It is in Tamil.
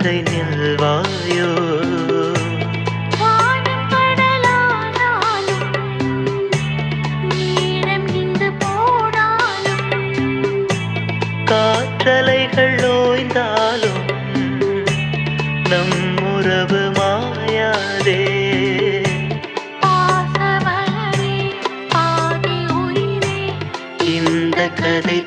வரை நில்வாயோ? வானம் கடலானாலும் நேரம் நின்று போனாலும் காற்றலைகள் ஓய்ந்தாலும் நம் உறவு மாயாதே. பாசமலரே பாதி உயிரே இந்த கதை